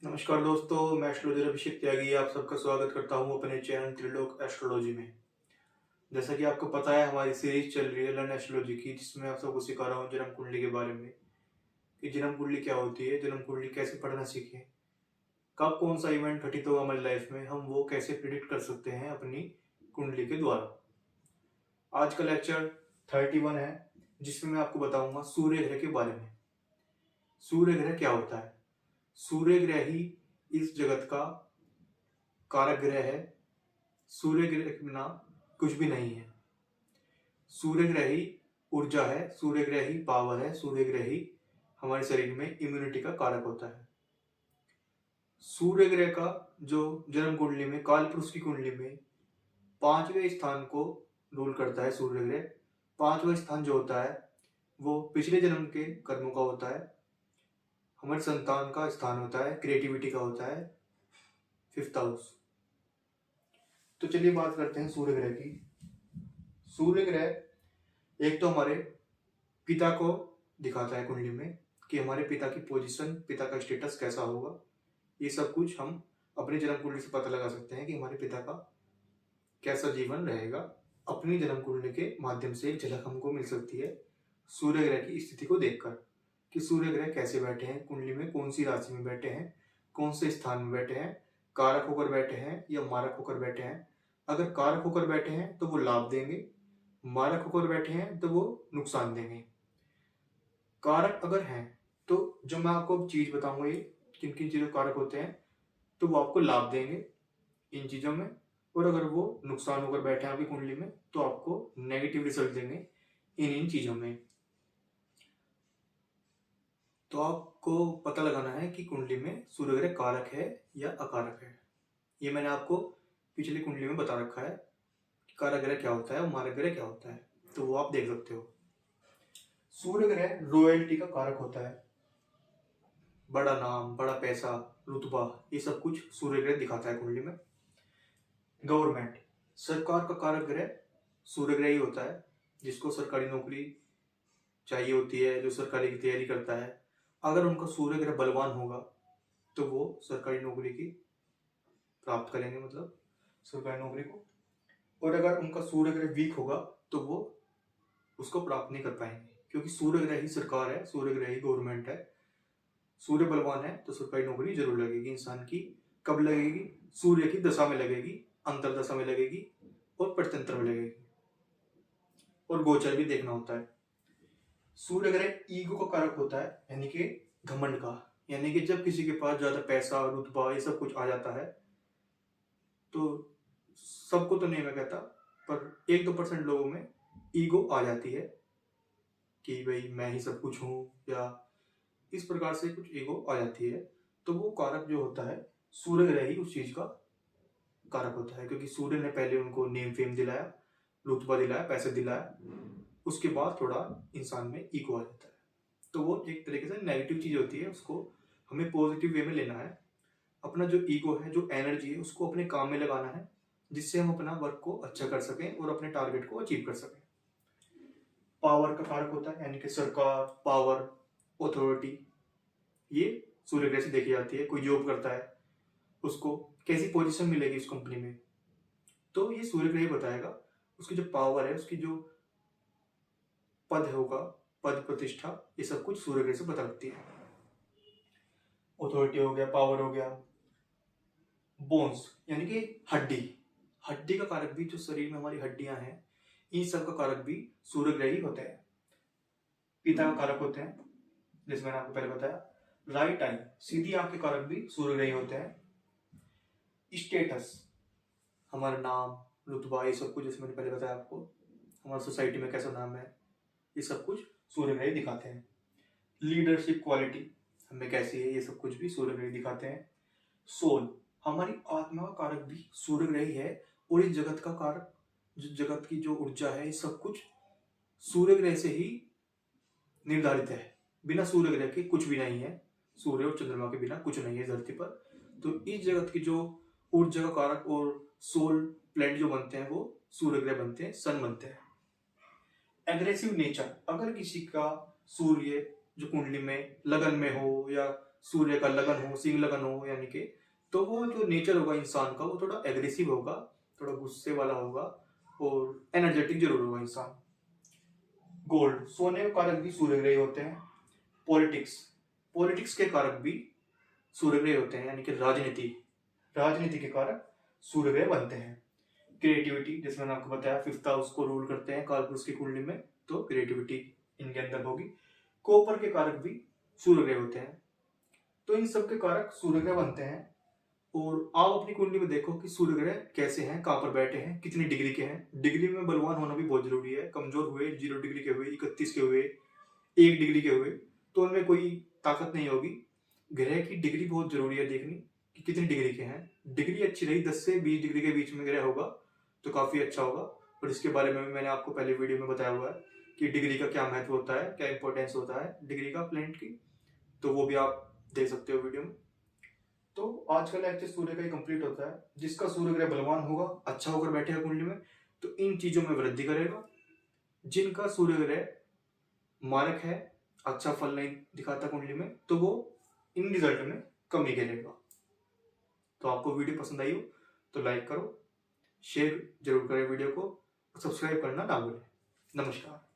नमस्कार दोस्तों, मैं एस्ट्रोलॉजर अभिषेक त्यागी आप सबका स्वागत करता हूं अपने चैनल त्रिलोक एस्ट्रोलॉजी में। जैसा कि आपको पता है, हमारी सीरीज चल रही है लर्न एस्ट्रोलॉजी की, जिसमें आप सबको सिखा रहा हूं जन्म कुंडली के बारे में कि जन्म कुंडली क्या होती है, जन्म कुंडली कैसे पढ़ना सीखें, कब कौन सा इवेंट घटित होगा हमारी लाइफ में, हम वो कैसे प्रिडिक्ट कर सकते हैं अपनी कुंडली के द्वारा। आज का लेक्चर 31 है, जिसमें मैं आपको बताऊंगा सूर्य ग्रह के बारे में। सूर्य ग्रह क्या होता है? सूर्य ग्रह ही इस जगत का कारक ग्रह है। सूर्य ग्रह के बिना कुछ भी नहीं है। सूर्य ग्रह ही ऊर्जा है, सूर्य ग्रह ही पावर है, सूर्य ग्रह ही हमारे शरीर में इम्यूनिटी का कारक होता है। सूर्य ग्रह का जो जन्म कुंडली में, काल पुरुष की कुंडली में 5वें स्थान को रूल करता है सूर्य ग्रह। 5वां स्थान जो होता है वो पिछले जन्म के कर्मों का होता है, हमारे संतान का स्थान होता है, क्रिएटिविटी का होता है, 5th हाउस। तो चलिए बात करते हैं सूर्य ग्रह की। सूर्य ग्रह एक तो हमारे पिता को दिखाता है कुंडली में कि हमारे पिता की पोजीशन, पिता का स्टेटस कैसा होगा। ये सब कुछ हम अपनी जन्म कुंडली से पता लगा सकते हैं कि हमारे पिता का कैसा जीवन रहेगा। अपनी जन्म कुंडली के माध्यम से एक झलक हमको मिल सकती है सूर्य ग्रह की स्थिति को देखकर कि सूर्य ग्रह कैसे बैठे हैं कुंडली में, कौन सी राशि में बैठे हैं, कौन से स्थान में बैठे हैं, कारक होकर बैठे हैं या मारक होकर बैठे हैं। अगर कारक होकर बैठे हैं तो वो लाभ देंगे, मारक होकर बैठे हैं तो वो नुकसान देंगे। कारक अगर हैं तो जो मैं आपको चीज बताऊंगा, ये किन किन चीजों कारक होते हैं, तो वो आपको लाभ देंगे इन चीजों में। और अगर वो नुकसान होकर बैठे हैं आपकी कुंडली में तो आपको नेगेटिव रिजल्ट देंगे इन चीजों में। तो आपको पता लगाना है कि कुंडली में सूर्य ग्रह कारक है या अकारक है। ये मैंने आपको पिछली कुंडली में बता रखा है कि कारक ग्रह क्या होता है और मारक ग्रह क्या होता है, तो वो आप देख सकते हो। सूर्य ग्रह रॉयल्टी का कारक होता है। बड़ा नाम, बड़ा पैसा, रुतबा, ये सब कुछ सूर्य ग्रह दिखाता है कुंडली में। गवर्नमेंट, सरकार का कारक ग्रह सूर्य ग्रह ही होता है, जिसको सरकारी नौकरी चाहिए होती है, जो सरकारी की तैयारी करता है। अगर उनका सूर्य ग्रह बलवान होगा तो वो सरकारी नौकरी की प्राप्त करेंगे, मतलब सरकारी नौकरी को। और अगर उनका सूर्य ग्रह वीक होगा तो वो उसको प्राप्त नहीं कर पाएंगे, क्योंकि सूर्य ग्रह ही सरकार है, सूर्य ग्रह ही गवर्नमेंट है। सूर्य बलवान है तो सरकारी नौकरी जरूर लगेगी इंसान की। कब लगेगी? सूर्य की दशा में लगेगी, अंतर दशा में लगेगी और प्रत्यंतर में लगेगी। और गोचर भी देखना होता है। सूर्य ग्रह ईगो का कारक होता है, यानी कि घमंड का। यानी कि जब किसी के पास ज्यादा पैसा, रुतबा, ये सब कुछ आ जाता है, तो सबको तो नहीं मैं कहता, पर 1-2% लोगों में ईगो आ जाती है कि भाई मैं ही सब कुछ हूं, या इस प्रकार से कुछ ईगो आ जाती है। तो वो कारक जो होता है सूर्य ग्रह ही उस चीज का कारक होता है, क्योंकि सूर्य ने पहले उनको नेम फेम दिलाया, रुतबा दिलाया, पैसे दिलाया, उसके बाद थोड़ा इंसान में ईगो आ जाता है। तो वो एक तरीके से नेगेटिव चीज होती है, उसको हमें पॉजिटिव वे में लेना है। अपना जो ईगो है, जो एनर्जी है, उसको अपने काम में लगाना है, जिससे हम अपना वर्क को अच्छा कर सकें और अपने टारगेट को अचीव कर सकें। पावर का कारक होता है, यानी कि सरकार, पावर, अथॉरिटी, ये सूर्य ग्रह से देखी जाती है। कोई जॉब करता है, उसको कैसी पोजीशन मिलेगी उस कंपनी में, तो ये सूर्य ग्रह ही बताएगा। उसकी जो पावर है, उसकी जो पद होगा, पद प्रतिष्ठा, ये सब कुछ सूर्य ग्रह से पता लगती है। अथॉरिटी हो गया, पावर हो गया। बोन्स यानी कि हड्डी, हड्डी का कारक भी, जो शरीर में हमारी हड्डियां हैं, इन सब का कारक भी सूर्य ग्रह ही होते हैं। पिता का कारक होते हैं, जैसे मैंने आपको पहले बताया। राइट आई, सीधी आंख के कारक भी सूर्य ग्रह ही होते हैं। स्टेटस, हमारा नाम, रुतबा, ये सब कुछ जैसे मैंने पहले बताया आपको, हमारी सोसाइटी में कैसा नाम है, ये सब कुछ सूर्य ग्रह दिखाते हैं। लीडरशिप क्वालिटी हमें कैसी है, ये सब कुछ भी सूर्य ग्रह दिखाते हैं। सोल, हमारी आत्मा का कारक भी सूर्य ग्रह ही है। और इस जगत का कारक, जो जगत की जो ऊर्जा है, ये सब कुछ सूर्य ग्रह से ही निर्धारित है। बिना सूर्य ग्रह के कुछ भी नहीं है, सूर्य और चंद्रमा के बिना कुछ नहीं है धरती पर। तो इस जगत की जो ऊर्जा का कारक और सोल प्लैनेट जो बनते हैं, वो सूर्य ग्रह बनते हैं, सन बनते हैं। एग्रेसिव नेचर, अगर किसी का सूर्य जो कुंडली में लगन में हो या सूर्य का लगन हो, सिंह लगन हो, यानी कि तो वो जो नेचर होगा इंसान का वो थोड़ा एग्रेसिव होगा, थोड़ा गुस्से वाला होगा और एनर्जेटिक जरूर होगा इंसान। गोल्ड, सोने के कारक भी सूर्य ग्रह होते हैं। पॉलिटिक्स, पॉलिटिक्स के कारक भी सूर्य ग्रह होते हैं, यानी कि राजनीति, राजनीति के कारक सूर्य ग्रह बनते हैं। क्रिएटिविटी, जैसे मैंने आपको बताया 5th हाउस को रूल करते हैं कालपुरुष की कुंडली में, तो क्रिएटिविटी इनके अंदर होगी। कॉपर के कारक भी सूर्य ग्रह होते हैं, तो इन सब के कारक सूर्य ग्रह बनते हैं। और आप अपनी कुंडली में देखो कि सूर्य ग्रह कैसे हैं, कहाँ पर बैठे हैं, कितनी डिग्री के हैं। डिग्री में बलवान होना भी बहुत जरूरी है। कमजोर हुए, 0 डिग्री के हुए, 31 के हुए, 1 डिग्री के हुए, तो उनमें कोई ताकत नहीं होगी। ग्रह की डिग्री बहुत जरूरी है देखनी कि कितनी डिग्री के हैं। डिग्री अच्छी रही, 10 से 20 डिग्री के बीच में ग्रह होगा तो काफी अच्छा होगा। और इसके बारे में भी मैंने आपको पहले वीडियो में बताया हुआ है कि डिग्री का क्या महत्व होता है, क्या इंपॉर्टेंस होता है डिग्री का प्लेनेट की, तो वो भी आप देख सकते हो वीडियो में। तो आज का लेक्चर सूर्य का ही कंप्लीट होता है। जिसका सूर्य ग्रह बलवान होगा, अच्छा होकर बैठेगा कुंडली में, तो इन चीजों में वृद्धि करेगा। जिनका सूर्य ग्रह मारक है, अच्छा फल नहीं दिखाता कुंडली में, तो वो इन रिजल्ट में कमी करेगा। तो आपको वीडियो पसंद आई हो तो लाइक करो, शेयर जरूर करें वीडियो को, सब्सक्राइब करना ना भूलें। नमस्कार।